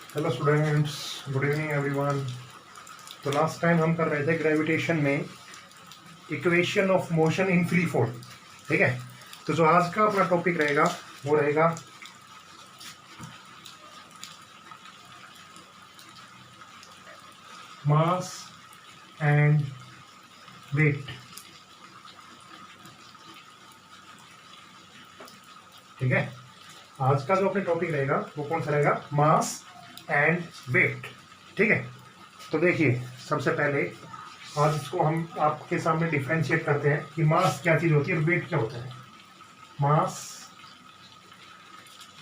Hello students, good evening everyone. तो last time हम कर रहे थे ग्रेविटेशन में equation of motion in free fall. ठीक है, तो जो आज का अपना टॉपिक रहेगा वो रहेगा मास एंड वेट। ठीक है, आज का जो अपने टॉपिक रहेगा वो कौन सा रहेगा? Mass and weight. ठीक है, तो देखिए सबसे पहले आज इसको हम आपके सामने डिफ्रेंशिएट करते हैं कि मास क्या चीज़ होती है और वेट क्या होता है। मास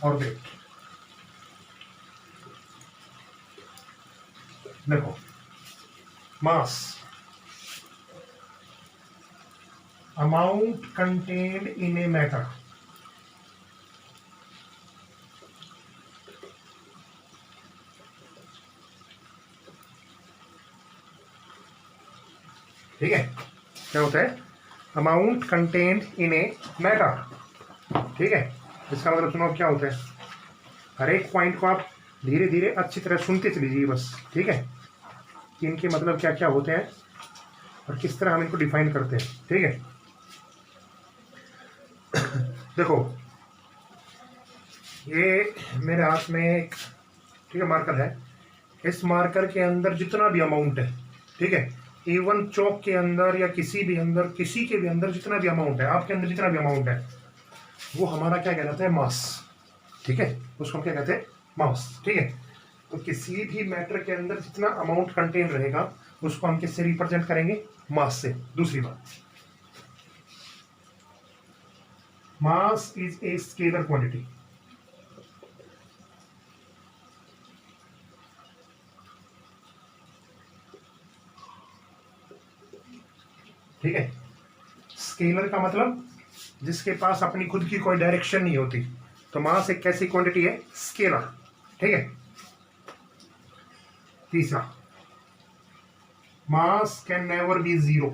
और वेट, देखो mass amount contained in a matter. ठीक है, क्या होता है? Amount contained in a matter. ठीक है, इसका मतलब सुनो क्या होता है। हर एक पॉइंट को आप धीरे धीरे अच्छी तरह सुनते चलीजिए बस। ठीक है, कि इनके मतलब क्या क्या होते हैं और किस तरह हम इनको डिफाइन करते हैं। ठीक है, देखो ये मेरे हाथ में एक ठीक है मार्कर है। इस मार्कर के अंदर जितना भी अमाउंट है, ठीक है, इवन चौक के अंदर या किसी भी अंदर, किसी के भी अंदर जितना भी अमाउंट है, आपके अंदर जितना भी अमाउंट है, वो हमारा क्या कहलाता है? मास। ठीक है, उसको हम क्या कहते हैं? मास। ठीक है, तो किसी भी मैटर के अंदर जितना अमाउंट कंटेन रहेगा उसको हम किससे रिप्रेजेंट करेंगे? मास से। दूसरी बात, mass is a scalar quantity. ठीक है, स्केलर का मतलब जिसके पास अपनी खुद की कोई डायरेक्शन नहीं होती। तो मास एक कैसी क्वांटिटी है? स्केलर। ठीक है, तीसरा, मास can never be zero.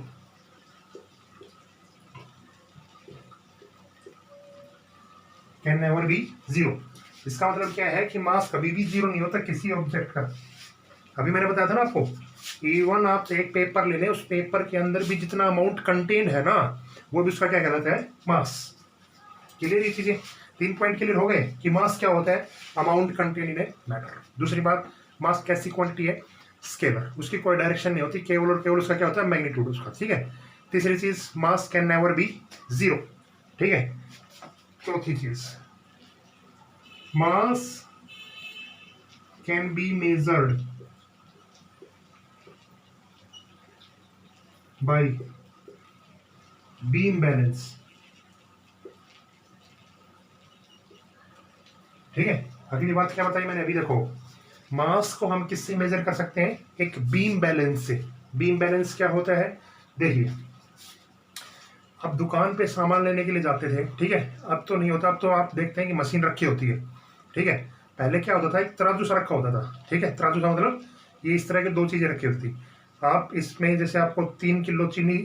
Can never be zero, इसका मतलब क्या है कि मास कभी भी जीरो नहीं होता किसी ऑब्जेक्ट का। अभी मैंने बताया था ना आपको, इवन आप एक पेपर ले लें, उस पेपर के अंदर भी जितना अमाउंट कंटेन है ना, वो भी उसका क्या कहलाता है? मास। क्लियर ये चीजें? 3 पॉइंट क्लियर हो गए कि मास क्या होता है? Amount contain in a matter. दूसरी बात, मास कैसी क्वांटिटी है? स्केलर, उसकी कोई डायरेक्शन नहीं होती, केवल और केवल उसका क्या होता है? मैग्नीट्यूड उसका। ठीक है, तीसरी चीज, मास कैन नेवर बी जीरो। ठीक है, चौथी चीज, मास can be measured bye beam balance. ठीक है, अगली बात क्या बताई मैंने अभी? देखो, मास को हम किससे मेजर कर सकते हैं? एक बीम बैलेंस से। बीम बैलेंस क्या होता है? देखिए, अब दुकान पे सामान लेने के लिए जाते थे, ठीक है, अब तो नहीं होता, अब तो आप देखते हैं कि मशीन रखी होती है। ठीक है, पहले क्या होता था? एक तराजू सा रखा होता था। ठीक है, तराजू का मतलब ये इस तरह की दो चीजें रखी होती थी। आप इसमें जैसे आपको 3 किलो चीनी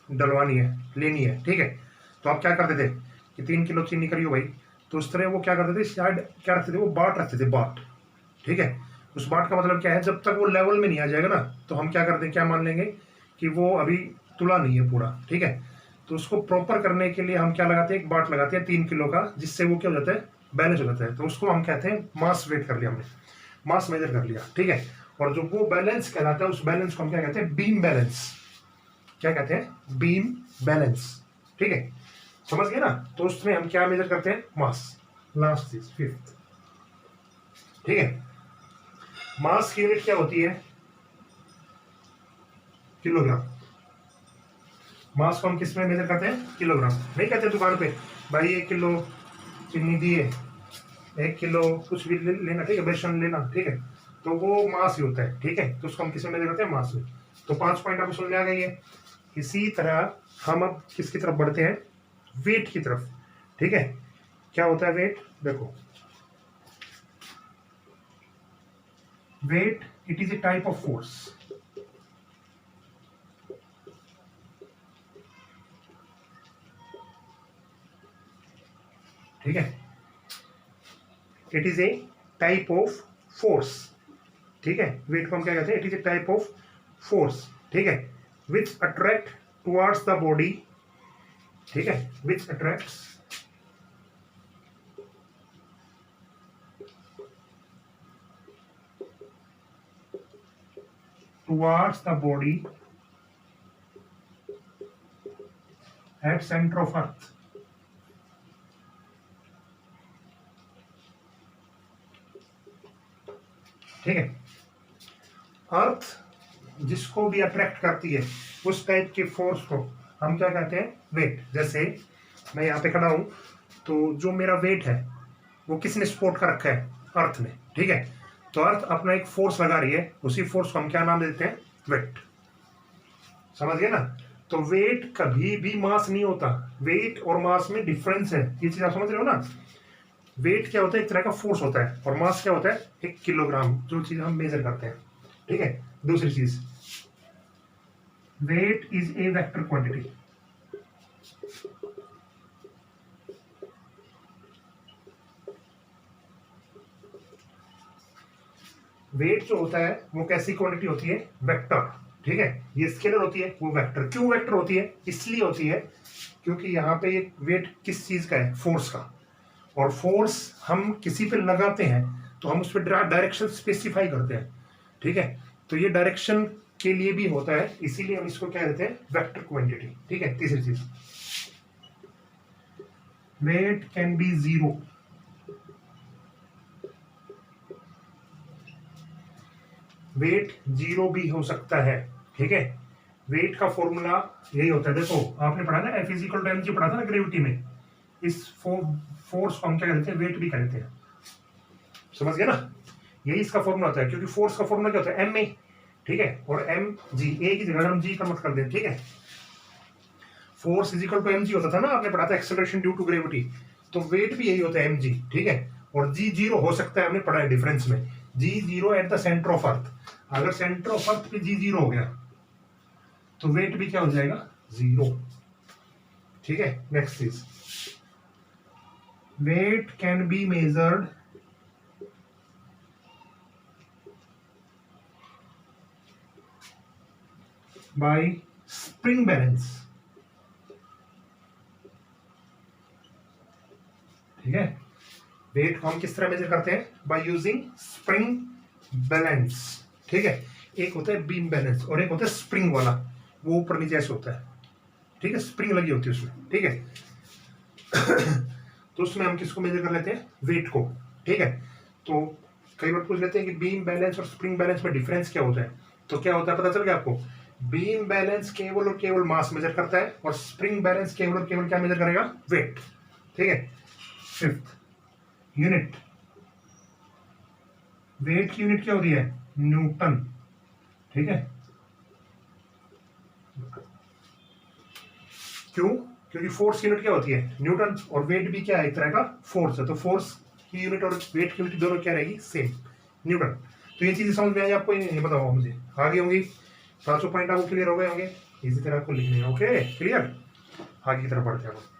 डलवानी है, लेनी है, ठीक है, तो आप क्या करते थे कि 3 किलो चीनी करियो भाई। तो उस तरह वो क्या करते थे, शायद क्या रखते थे, वो बाट रखते थे, बाट। ठीक है, उस बाट का मतलब क्या है? जब तक वो लेवल में नहीं आ जाएगा ना, तो हम क्या करते हैं, क्या मान लेंगे कि वो अभी तुला नहीं है पूरा। ठीक है, तो उसको प्रॉपर करने के लिए हम क्या लगाते हैं? एक बाट लगाते हैं 3 किलो का, जिससे वो क्या हो जाता है? बैलेंस हो जाता है। तो उसको हम कहते हैं मास वेट कर लिया हमने, मास मेजर कर लिया। ठीक है, और जो वो बैलेंस कहलाता है, उस बैलेंस को हम क्या कहते हैं? Beam balance. क्या कहते हैं? Beam balance. ठीक है, समझ गए ना? तो उसमें हम क्या मेजर करते हैं? मास। लास्ट चीज, फिफ्थ, ठीक है, मास की यूनिट क्या होती है? किलोग्राम। मास को हम किस में मेजर करते हैं? किलोग्राम। नहीं कहते दुकान पे भाई 1 किलो चीनी दिए, 1 किलो कुछ भी लेना, ठीक है, बेसन लेना, ठीक है, तो वो मास ही होता है। ठीक है, तो उसको हम किस में मेजर करते हैं? मास में। तो 5 पॉइंट आपको समझ में आ गई है। इसी तरह हम अब किसकी तरफ बढ़ते हैं? वेट की तरफ। ठीक है, क्या होता है वेट? देखो, weight it is a type of force. ठीक है, it is a type of force. ठीक है, वेट को हम क्या कहते हैं, it is a type of force, ठीक है, which attract towards the body, ठीक है, which attracts towards the body at center of earth, ठीक है, अर्थ जिसको भी अट्रैक्ट करती है उस टाइप के फोर्स को हम क्या कहते हैं, वेट। जैसे मैं यहाँ पे खड़ा हूं तो जो मेरा वेट है वो किसने सपोर्ट कर रखा है, अर्थ ने, ठीक है, तो अर्थ अपना एक फोर्स लगा रही है, उसी फोर्स को हम क्या नाम देते हैं, वेट। समझ गए ना। तो वेट कभी भी मास नहीं होता, वेट और मास में डिफरेंस है, ये चीज आप समझ रहे हो ना। वेट क्या होता है, एक तरह का फोर्स होता है, और मास क्या होता है, 1 किलोग्राम, जो चीज हम मेजर करते हैं, ठीक है। दूसरी चीज, weight is a vector quantity, weight जो होता है वो कैसी क्वांटिटी होती है, वेक्टर, ठीक है। ये स्केलर होती है, वो वेक्टर। क्यों वेक्टर होती है, इसलिए होती है क्योंकि यहाँ पे ये वेट किस चीज का है, फोर्स का, और फोर्स हम किसी पे लगाते हैं तो हम उस पर डायरेक्शन स्पेसिफाई करते हैं, ठीक है। तो ये डायरेक्शन के लिए भी होता है, इसीलिए हम इसको क्या देते हैं, वेक्टर क्वांटिटी, ठीक है। तीसरी चीज, weight can be zero, weight zero भी हो सकता है, ठीक है। वेट का फॉर्मूला यही होता है, देखो आपने पढ़ा ना, F = mg पढ़ा था ना ग्रेविटी में, इस फोर्स को हम क्या कहते हैं, वेट भी कहते हैं, समझ गए ना। यही इसका फॉर्मूला होता है, क्योंकि फोर्स का फॉर्मूला क्या होता है, ma, ठीक है, और mg, a की जगह हम g का मत कर दें, ठीक है। फोर्स = mg होता था ना, आपने पढ़ा था एक्सेलरेशन ड्यू टू ग्रेविटी, तो वेट भी यही होता है, mg, ठीक है। और g जीरो हो सकता है, हमने पढ़ा है डिफरेंस में, g zero at the centre of earth, अगर सेंटर ऑफ अर्थ पे g जीरो हो गया तो वेट भी क्या हो जाएगा, जीरो, ठीक है। नेक्स्ट चीज, weight can be measured by spring balance, ठीक है। वेट को हम किस तरह मेजर करते हैं, बाय यूजिंग स्प्रिंग बैलेंस, ठीक है। एक होता है बीम बैलेंस और एक होता है स्प्रिंग वाला, वो ऊपर नीचे ऐसे होता है, ठीक है, स्प्रिंग लगी होती है उसमें, ठीक है। तो उसमें हम किसको मेजर कर लेते हैं, वेट को, ठीक है। तो कई बार पूछ लेते हैं कि बीम बैलेंस और स्प्रिंग बैलेंस में डिफरेंस क्या होता है, तो क्या होता है पता चल गया आपको, बीम बैलेंस केवल और केवल मास मेजर करता है, और स्प्रिंग बैलेंस केवल और केवल क्या मेजर करेगा, वेट, ठीक है। फिफ्थ यूनिट, वेट की यूनिट क्या होती है, न्यूटन, ठीक है। क्यों, क्योंकि फोर्स की यूनिट क्या होती है, न्यूटन, और वेट भी क्या है, एक तरह का फोर्स है, तो फोर्स की यूनिट और वेट की यूनिट दोनों क्या रहेगी, सेम, न्यूटन। तो ये चीजें समझ में आई आपको, नहीं बताओ मुझे, आगे होंगी, 500 पॉइंट आपको क्लियर हो गए होंगे, इसी तरह आपको लिखने हैं, ओके क्लियर। आगे की तरफ बढ़ते हैं।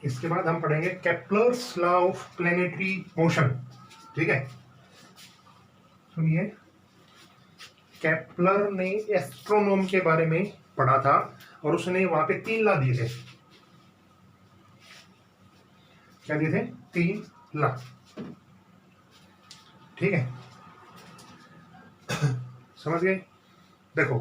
इसके बाद हम पढ़ेंगे Kepler's law of planetary motion, ठीक है। सुनिए, केप्लर ने एस्ट्रोनॉम के बारे में पढ़ा था, और उसने वहां पे 3 लॉ दिए थे, क्या दिए थे, 3 लॉ, ठीक है। समझ गए। देखो,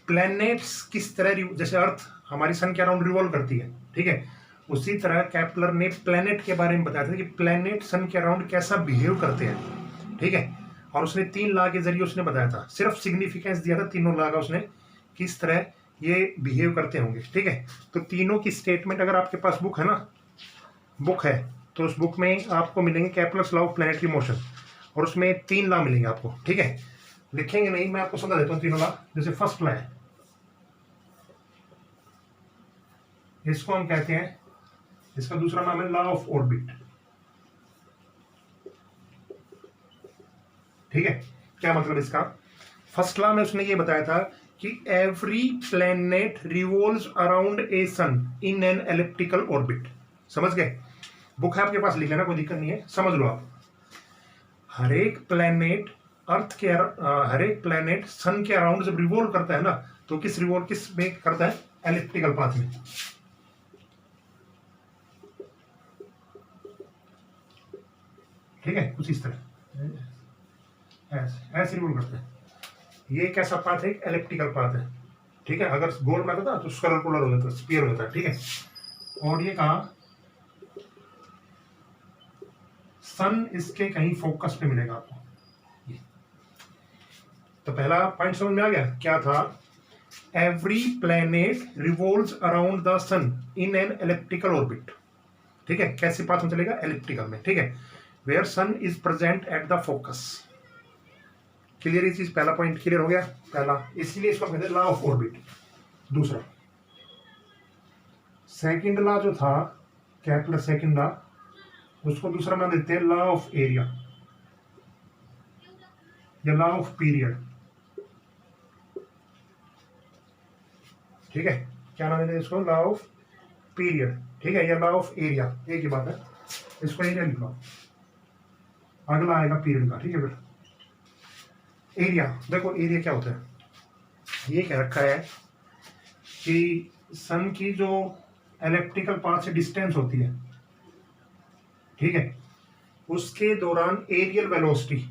प्लैनेट्स किस तरह, जैसे अर्थ हमारी सन के अराउंड रिवॉल्व करती है, ठीक है, उसी तरह केप्लर ने प्लैनेट के बारे में बताया था कि प्लैनेट सन के अराउंड कैसा बिहेव करते हैं, ठीक है। और उसने 3 लॉ के जरिए उसने बताया था, सिर्फ सिग्निफिकेंस दिया था तीनों लॉ का उसने, किस तरह ये बिहेव करते होंगे, ठीक है। तो तीनों की स्टेटमेंट, अगर आपके पास बुक है ना, बुक है, तो उस बुक में आपको मिलेंगे Kepler's law of planetary motion, और उसमें 3 लॉ मिलेंगे आपको, ठीक है। लिखेंगे नहीं, मैं आपको समझा देता हूँ तीनों लॉ। जैसे फर्स्ट लॉ है, इसको हम कहते हैं, इसका दूसरा नाम है लॉ ऑफ ऑर्बिट। ठीक है, क्या मतलब इसका? फर्स्ट लॉ में उसने ये बताया था कि every planet revolves around a sun in an elliptical orbit. समझ गए? बुक है आपके पास, लिख लेना, कोई दिक्कत नहीं है, समझ लो आप। हर एक प्लैनेट अर्थ के हर एक प्लैनेट सन के अराउंड जब रिवॉल्व करता है ना, तो किस में करता है? एलिप्टिकल पाथ में। ठीक है, कुछ इस तरह ऐसे रिवॉल्व करता है। ये कैसा पाथ है? एक एलिप्टिकल पाथ है। ठीक है, अगर गोल में था तो सर्कुलर हो जाता है, स्फीयर हो जाता है। ठीक है, और ये कहा सन इसके कहीं फोकस पे मिलेगा आपको। तो पहला पॉइंट समझ में आ गया क्या था? Every planet revolves around the sun in an elliptical orbit. ठीक है, कैसे पाथ में चलेगा? एलिप्टिकल में। ठीक है, where sun is present at the focus. Clear? ये चीज, पहला पॉइंट क्लियर हो गया पहला, इसीलिए इसको कहते हैं लॉ ऑफ ऑर्बिट। दूसरा सेकंड लॉ जो था, कैपलर सेकंड लॉ, उसको दूसरा नाम देते हैं लॉ ऑफ एरिया या लॉ ऑफ पीरियड। ठीक है, क्या नाम देते हैं इसको? Law of period. ठीक है, या लॉ ऑफ एरिया, एक ही बात है। इसको एरिया लिख लो, अगला आएगा पीरियड का। ठीक है, फिर एरिया। देखो एरिया क्या होता है, ये क्या रखा है कि सन की जो एलिप्टिकल पाथ से डिस्टेंस होती है, ठीक है, उसके दौरान एरियल वेलोसिटी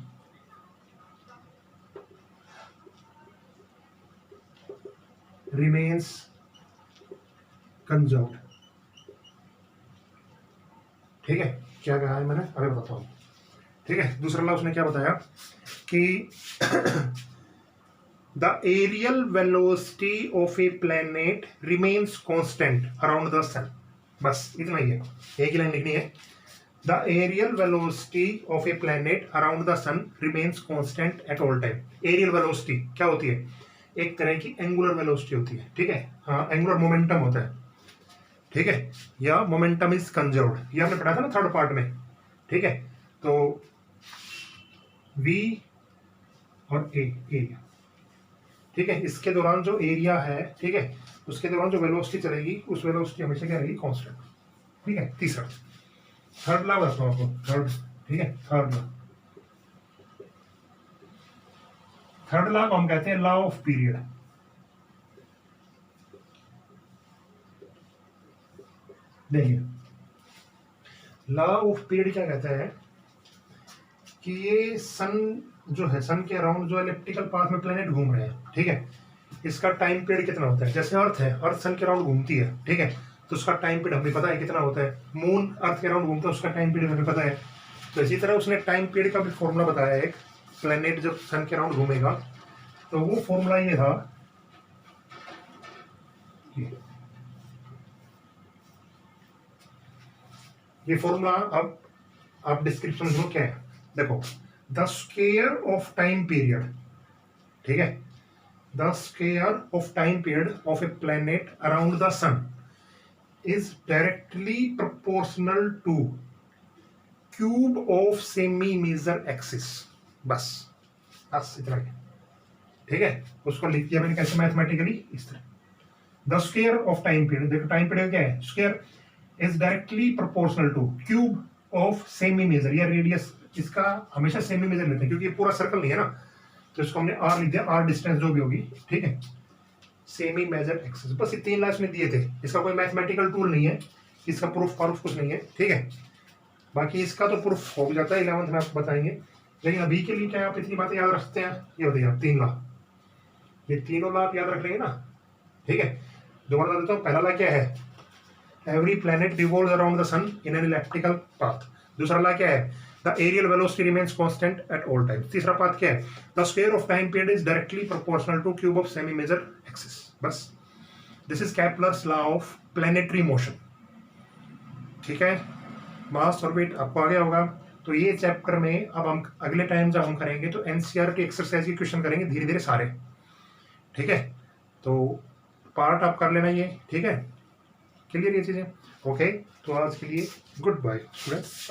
रिमेन्स कंजर्व्ड। ठीक है, क्या कहा है मैंने? अरे बताता हूँ। ठीक है, दूसरा लॉ उसने क्या बताया कि the areal velocity of a planet remains constant around the sun. बस इतना ही है, एक ही लाइन लिखनी है। The areal velocity of a planet around the sun remains constant at all time. Areal velocity क्या होती है? एक तरह की एंगुलर वेलोसिटी होती है। ठीक है, हाँ, एंगुलर मोमेंटम होता है। ठीक है, या मोमेंटम इज कंजर्व्ड, ये आपने पढ़ा था ना थर्ड पार्ट में। ठीक है, तो v और a एरिया। ठीक है, इसके दौरान जो एरिया है, ठीक है, उसके दौरान जो वेलोसिटी चलेगी, उस वेलोसिटी हमेशा क्या रहेगी? कांस्टेंट। ठीक है, तीसरा थर्ड लॉ बताता हूँ आपको, थर्ड। ठीक है, थर्ड लॉ को हम कहते हैं लॉ ऑफ पीरियड। देखिए, लॉ ऑफ पीरियड क्या कहता है कि ये सन जो है, सन के अराउंड जो इलिप्टिकल पाथ में प्लेनेट घूम रहे हैं, ठीक है, इसका टाइम पीरियड कितना होता है? जैसे अर्थ है, अर्थ सन के अराउंड घूमती है, ठीक है, तो उसका टाइम पीरियड हमें पता है कितना होता है। मून अर्थ के अराउंड घूमता है, उसका टाइम पीरियड हमें पता है। तो इसी तरह उसने टाइम पीरियड का भी फॉर्मूला बताया है। एक प्लेनेट जब सन के अराउंड घूमेगा, तो वो फॉर्मूला ये था, ये फॉर्मूला अब आप डिस्क्रिप्शन में क्या है देखो, the square of time period. ठीक है, the square of time period of a planet around the sun is directly proportional to cube of semi major axis। बस इतना ही। ठीक है, उसको लिख दिया मैंने कैसे? मैथमेटिकली इस तरह। The square of time period, देखो टाइम पीरियड क्या है? Square is directly proportional to cube of semi major, या रेडियस, इसका हमेशा सेमी मेजर लेते हैं क्योंकि ये पूरा सर्कल नहीं है ना, तो इसको हमने आर लिख दिया, आर डिस्टेंस जो भी होगी। ठीक है, सेमी मेजर एक्सेस। बस ये तीन लास्ट में दिए थे, इसका कोई मैथमेटिकल टूल नहीं है, इसका प्रूफ कुछ नहीं है। ठीक है, बाकी इसका तो प्रूफ हो जाता है 11th में, आपको बताएंगे। लेकिन अभी के लिए क्या आप इतनी बातें याद रखते हैं? ये बताइए आप, 3 लाख, ये तीनों लाख याद रख लेंगे ना? ठीक है, दोबारा बता देता हूँ। पहला ला क्या है? Every planet revolves around the sun in an elliptical path. दूसरा ला क्या है? The areal velocity remains constant at all times. तीसरा पाथ क्या है? The square of time period is directly proportional to cube of semi major axis. बस, this is Kepler's law of planetary motion. ठीक है, मास orbit आपको आ गया होगा। तो ये चैप्टर में अब हम अगले टाइम जब हम करेंगे तो एनसीईआरटी एक्सरसाइज के क्वेश्चन करेंगे धीरे धीरे सारे, ठीक है। तो पार्ट आप कर लेना ये, ठीक है, क्लियर ये चीज़ें, ओके। तो आज के लिए गुड बाय स्टूडेंट्स।